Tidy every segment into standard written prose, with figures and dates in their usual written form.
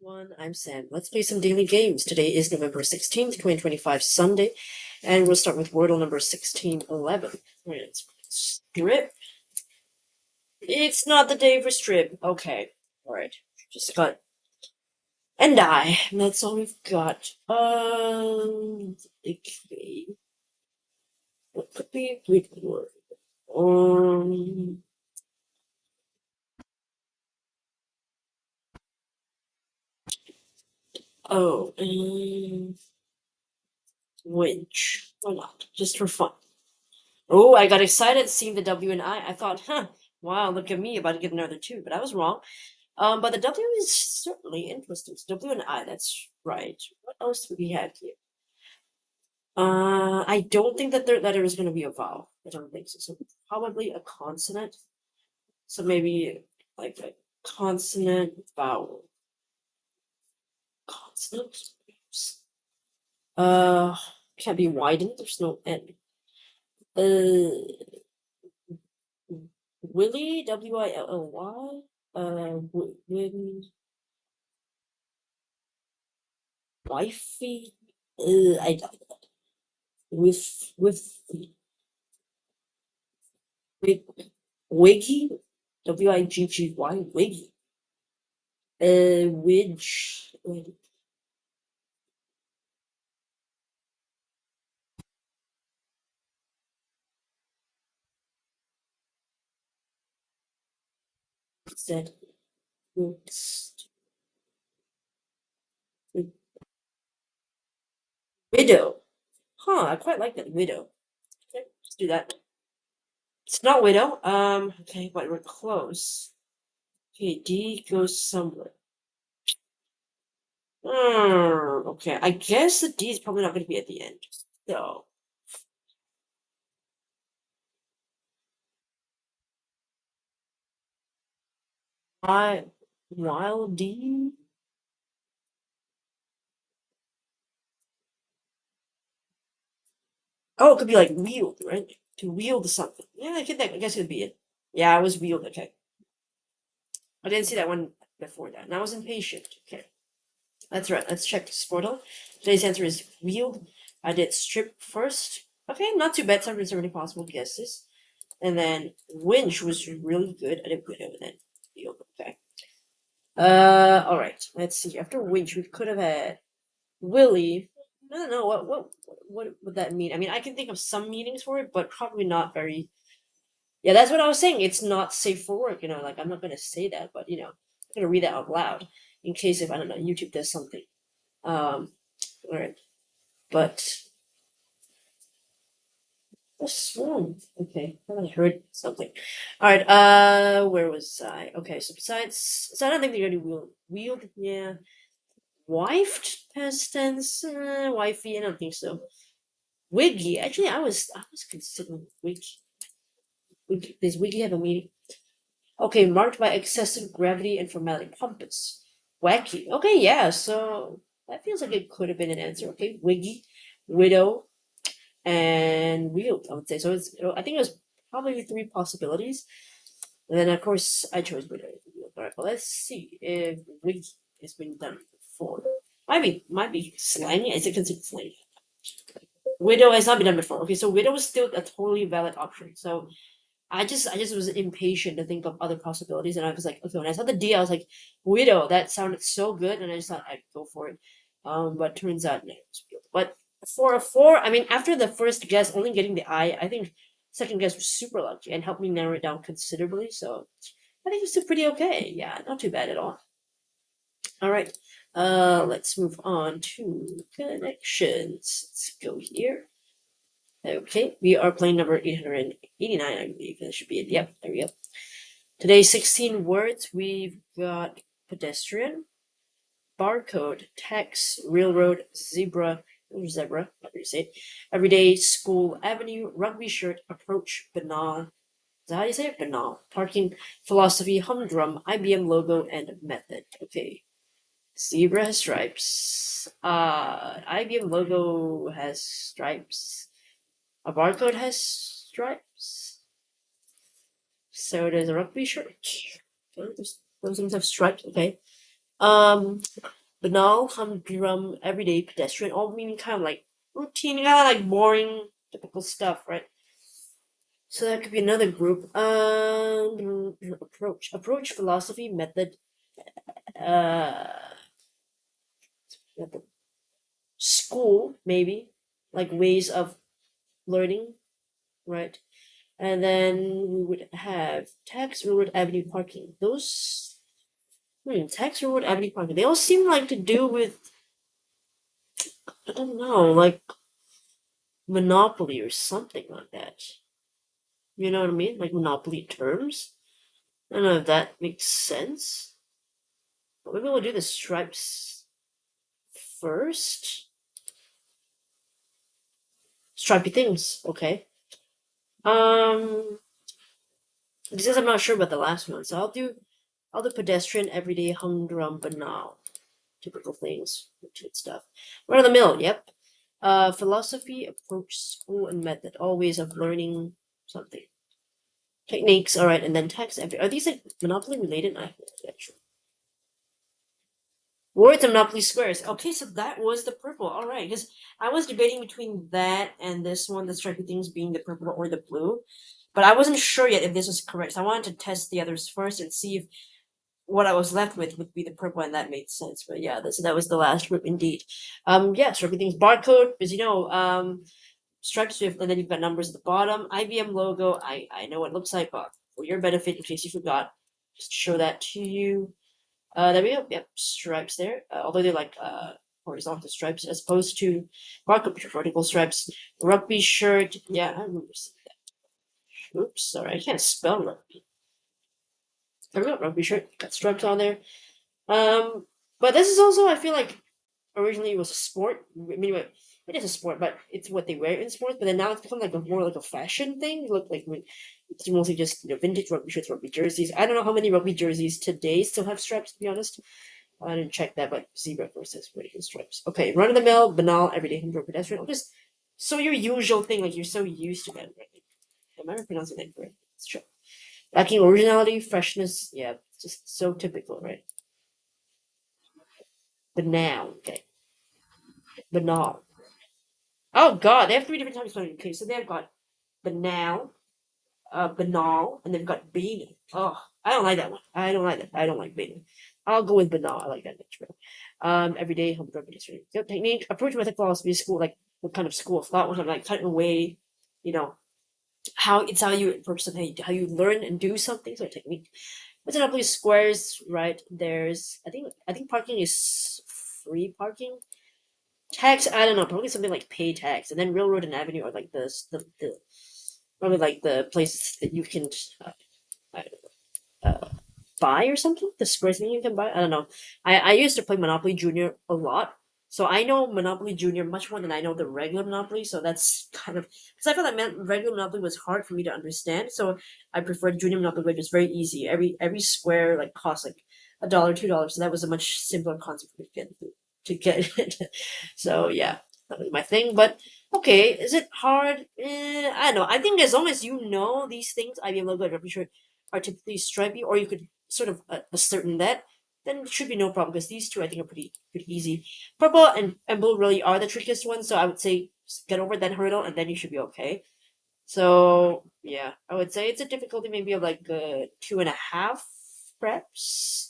Everyone, I'm Sam. Let's play some daily games. Today is November 16th, 2025, Sunday, and we'll start with Wordle number 1611. Alright, let's strip. It's not the day for strip. Okay. Alright. Just got and die. And that's all we've got. Okay. What could be a good word? Oh, winch. Why not? Just for fun. Oh, I got excited seeing the W and I. I thought, wow, look at me, about to get another two, but I was wrong. But the W is certainly interesting. So W and I, that's right. What else do we have here? I don't think that there is going to be a vowel. I don't think so. So probably a consonant. So maybe like a consonant vowel. Consonant. Can't be widened. There's no N. Willie, Willy. Wifey. I don't know. With Wiggy, Wiggy, Wiggy. Widge. Said widow. Huh, I quite like that widow. Okay, let's do that. It's not widow. Okay, but we're close. Okay, D goes somewhere. Okay, I guess the D is probably not going to be at the end. So, while D. Oh, it could be like wield, right? To wield something. Yeah, I guess it could be it. Yeah, I was wield. Okay. I didn't see that one before that. And I was impatient. Okay. That's right. Let's check Sportle. Today's answer is wield. I did strip first. Okay, not too bad. 70 possible guesses. And then winch was really good. I did widow and then wield. Okay. Alright. Let's see. After winch, we could have had Willie. I don't know what would that mean. I mean, I can think of some meanings for it, but probably not very. Yeah, that's what I was saying. It's not safe for work. Like I'm not gonna say that, but I'm gonna read that out loud in case if I don't know YouTube does something. All right, but what's wrong? Okay, I heard something. All right, where was I? Okay, so I don't think they're gonna wield. Yeah, wifed past tense, wifey. I don't think so. Wiggy. Actually, I was considering wiggy. Does wiggy have a meaning? Okay, marked by excessive gravity and formality. Pompous. Wacky. Okay, yeah, so that feels like it could have been an answer. Okay, wiggy, widow, and wield, I would say. So I think it was probably three possibilities. And then, of course, I chose widow. All right, well, let's see if wiggy has been done before. Might be slang. Is it considered slang? Widow has not been done before. Okay, so widow is still a totally valid option. So I just was impatient to think of other possibilities, and I was like, okay, when I saw the D, I was like, widow. That sounded so good, and I just thought I'd go for it. But turns out no. But for a four, I mean, after the first guess, only getting the I think second guess was super lucky and helped me narrow it down considerably. So I think it's still pretty okay. Yeah, not too bad at all. All right. Let's move on to connections. Let's go here. Okay, we are playing number 889, I believe. That should be it. Yep, there we go. Today, 16 words. We've got pedestrian, barcode, tax, railroad, zebra, how do you say it? Everyday, school, avenue, rugby shirt, approach, banal. Is that how you say it? Banal. Parking, philosophy, humdrum, IBM logo, and method. Okay. Zebra has stripes. IBM logo has stripes. A barcode has stripes. So does a rugby shirt. Okay, those things have stripes. Okay. Banal, humdrum, everyday pedestrian, all meaning kind of like routine, kind of like boring, typical stuff, right? So that could be another group. Approach, philosophy, method, uh, method, school, maybe, like ways of learning, right? And then we would have tax, road, avenue, parking. Those, tax, road, avenue, parking. They all seem like to do with, I don't know, like monopoly or something like that. You know what I mean? Like monopoly terms. I don't know if that makes sense. But maybe we'll do the stripes first. Stripy things, okay. Um, because I'm not sure about the last one, so I'll do pedestrian, everyday, humdrum, banal, typical things, routine stuff. Run of the mill, yep. Philosophy, approach, school, and method, all ways of learning something. Techniques, all right, and then text. Are these like Monopoly related? I actually. Words of Monopoly squares. Okay, so that was the purple. All right, because I was debating between that and this one, the stripy things being the purple or the blue, but I wasn't sure yet if this was correct. So I wanted to test the others first and see if what I was left with would be the purple, and that made sense. But yeah, that was the last group indeed. Yeah, stripy things barcode, because stripes with, and then you've got numbers at the bottom. IBM logo. I know what it looks like, but for your benefit, in case you forgot, just show that to you. There we go. Yep, stripes there. Although they're like horizontal stripes as opposed to barcode, which are vertical stripes. Rugby shirt. Yeah, I remember seeing that. Oops, sorry, I can't spell rugby. There we go. Rugby shirt. Got stripes on there. But this is also, I feel like, originally it was a sport. I mean, it is a sport, but it's what they wear in sports. But then now it's become like more like a fashion thing. Look like it's mostly just vintage rugby shirts, rugby jerseys. I don't know how many rugby jerseys today still have stripes. To be honest, I didn't check that, but zebra versus vertical stripes. Okay, run of the mill, banal, everyday humdrum pedestrian. Just so your usual thing, like you're so used to that. Right? Am I pronouncing that correct? It's true. Lacking originality, freshness. Yeah, just so typical, right? Banal. Okay, banal. Oh God, they have three different types of spelling. Okay, so they've got banal, banal, and they've got banal. Oh, I don't like that one. I don't like that. I don't like banal. I'll go with banal. I like that much better. Everyday home drug industry. Yep, technique, approach, method, philosophy, school. Like what kind of school of thought? What kind of like cutting away? You know how you approach something, how you learn and do something. So technique. What's an uply squares? Right there's. I think parking is free parking. Tax, I don't know, probably something like pay tax, and then railroad and avenue are like the probably like the places that you can uh, uh, buy or something. The squares thing you can buy. I don't know. I used to play Monopoly Junior a lot, so I know Monopoly Junior much more than I know the regular Monopoly. So that's kind of because I felt like regular Monopoly was hard for me to understand. So I preferred Junior Monopoly, which is very easy. Every square like costs like $1, $2. So that was a much simpler concept for me to get it. So yeah, that was my thing. But okay, is it hard? I don't know. I think as long as you know these things, IBM logo, I'm pretty sure are typically stripy, or you could sort of ascertain that, then it should be no problem because these two I think are pretty easy. Purple and blue really are the trickiest ones, so I would say get over that hurdle and then you should be okay. So yeah, I would say it's a difficulty maybe of like 2.5 perhaps.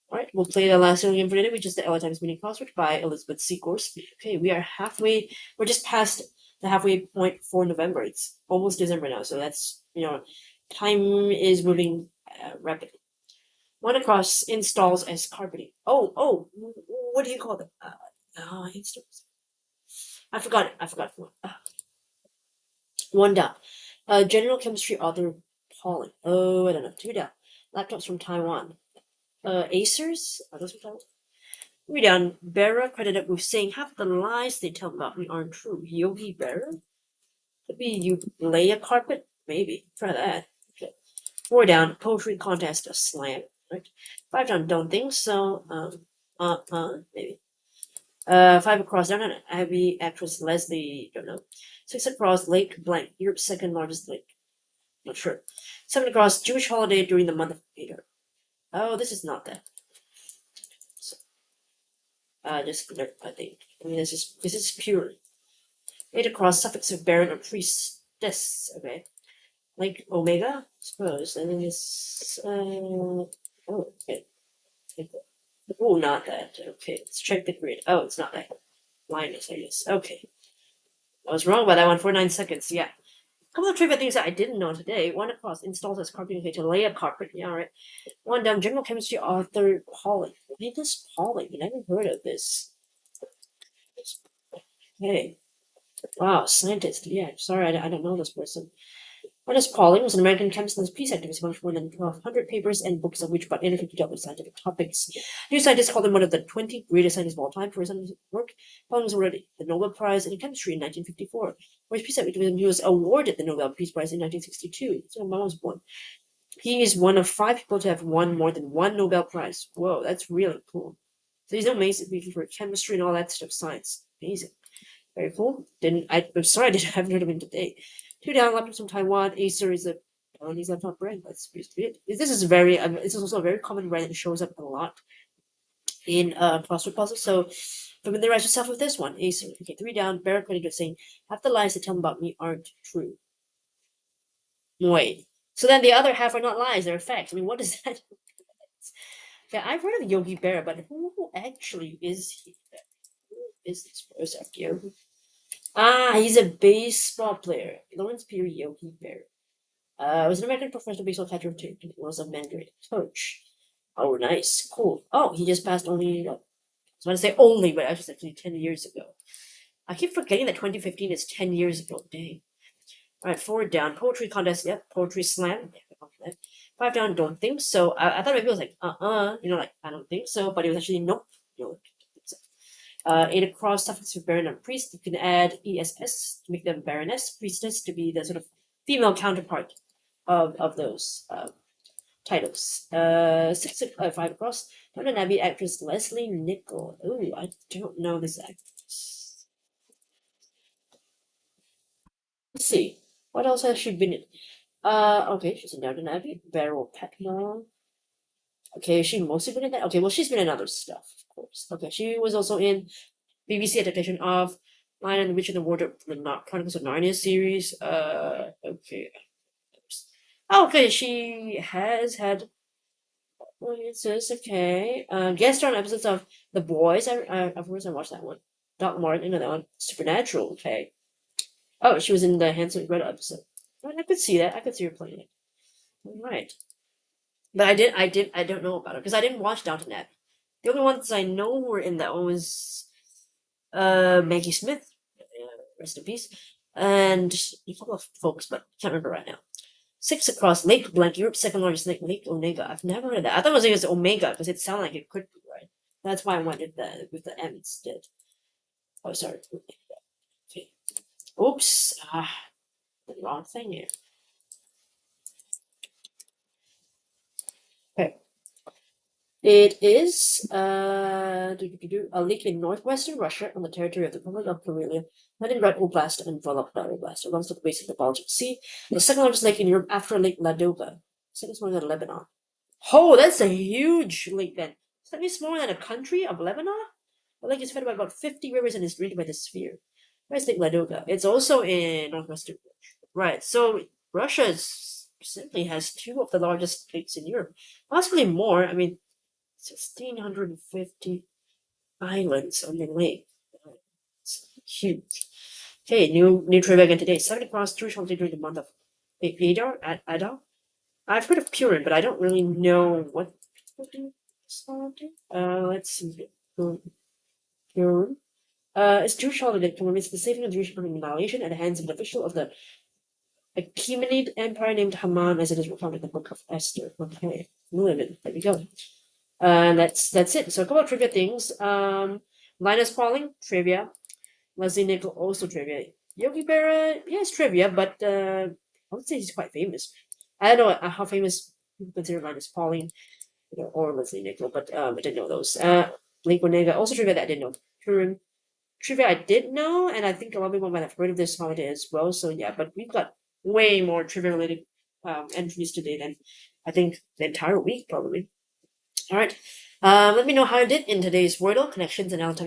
All right, we'll play the last game for today, which is the LA Times Meeting Crossword by Elizabeth Seacourse. Okay, we are halfway. We're just past the halfway point for November. It's almost December now, so that's time is moving rapidly. One across installs as carpeting. What do you call them? Installs. I forgot it. I forgot one. One down. General chemistry author Pauling. Oh, I don't know. Two down. Laptops from Taiwan. Acers? Are those from Taiwan? Three down. Berra credited with saying half the lies they tell about me aren't true. Yogi Berra? Could be you lay a carpet? Maybe. Try that. Okay. Four down. Poetry contest, a slam. Right. Five down. Don't think so. Maybe. Five across. Down on Abby actress Leslie. Don't know. Six across. Lake blank. Europe's second largest lake. Not sure. Seven across. Jewish holiday during the month of Peter. Oh, this is not that. Just I think. I mean, this is pure. 8 across, suffix of baron or priestess. Okay. Like omega, suppose. And then this. Oh, okay. Oh, not that. Okay, let's check the grid. Oh, it's not that. Minus, I guess. Okay. I was wrong about that one for 9 seconds. Yeah. A couple of trivia things that I didn't know today. One across installs as carpet okay to lay a carpet. Yeah, all right. One down general chemistry author Pauling. What is this Pauling? I never heard of this. Hey. Wow, scientist. Yeah, sorry, I don't know this person. Ernest Pauling was an American chemist and peace activist who published more than 1,200 papers and books of which about 850 dealt with scientific topics. New scientists called him one of the 20 greatest scientists of all time for his scientific work. Pauling was awarded the Nobel Prize in Chemistry in 1954. For his peace activism, he was awarded the Nobel Peace Prize in 1962. So when I was born. He is one of 5 people to have won more than 1 Nobel Prize. Whoa, that's really cool. So he's amazing for chemistry and all that stuff, science. Amazing. Very cool. I'm sorry I haven't heard of him today. 2 down, laptops from Taiwan. Acer is a Taiwanese laptop brand. That's it. This is very. This is also a very common brand that shows up a lot in crossword puzzles. So familiarize yourself with this one. Acer. Okay, 3 down. Barrett creditor saying half the lies they tell about me aren't true. Wait. So then the other half are not lies; they're facts. I mean, what is that? Yeah, I've heard of Yogi Berra, but who actually is he? Who is this person here? Ah, he's a baseball player. Lawrence Peter Yogi Berra. Was an American professional baseball catcher too. He was a Mandarin coach. Oh, nice, cool. Oh, he just passed only. I was going to say only, but actually 10 years ago. I keep forgetting that 2015 is 10 years ago. Dang. All right, 4 down. Poetry contest. Yep. Poetry slam. Yeah, 5 down. Don't think so. I thought maybe it was like like I don't think so, but it was actually nope. No, 8 across suffix for baron and priest. You can add ess to make them baroness, priestess to be the sort of female counterpart of those titles. 5 across. Downton Abbey actress Leslie Nichol. Ooh, I don't know this actress. Let's see. What else has she been in? Okay, she's in Downton Abbey. Beryl Petmore. Okay, she mostly been in that. Okay, well, she's been in other stuff, of course. Okay, she was also in BBC adaptation of Lion and the Witch and the Wardrobe, the Chronicles of Narnia series. Okay. Okay, she has had. Well, it says okay. Guest star on episodes of The Boys. Of course, I watched that one. Doc Martin, that one. Supernatural. Okay. Oh, she was in the Hansel Gretel episode. I could see that. I could see her playing it. All right. But I don't know about her because I didn't watch Downton Abbey. The only ones I know were in that one was Maggie Smith, rest in peace, and a couple of folks, but can't remember right now. 6 across Lake Blank, Europe's second largest lake, Lake Onega. I've never heard of that. I thought it was Omega because it sounded like it could be right. That's why I went with the M instead. Oh, sorry. Okay. Oops. The wrong thing here. Okay. It is a lake in northwestern Russia on the territory of the Republic of Karelia, Leningrad Oblast and Vologda Oblast, along the base of the Baltic Sea, the second largest lake in Europe after Lake Ladoga, second smaller than Lebanon. Oh, that's a huge lake then. Slightly smaller than a country of Lebanon? The lake is fed by about 50 rivers and is drained by the sphere. Where's Lake Ladoga? It's also in northwestern Russia. Right, so Russia simply has 2 of the largest lakes in Europe. Possibly more. I mean, 1,650 islands on the lake. It's huge. Okay, new trivia again today. 7 across Jewish holiday during the month of Adar. I've heard of Purim, but I don't really know what people do. Let's see. Purim. It's Jewish holiday that commemorates the saving of the Jewish people from annihilation at the hands of an official of the Achaemenid Empire named Haman, as it is recounted in the Book of Esther. Okay, there we go. And that's it. So a couple of trivia things. Linus Pauling, trivia. Leslie Nichol, also trivia. Yogi Berra, yes, trivia, but I would say he's quite famous. I don't know how famous people consider Linus Pauling, or Leslie Nichol, but I didn't know those. Lake Onega, also trivia that I didn't know. Turin, trivia I did know, and I think a lot of people might have heard of this holiday as well. So yeah, but we've got way more trivia related entries today than I think the entire week probably. All right. Let me know how you did in today's Wordle connections and outcomes.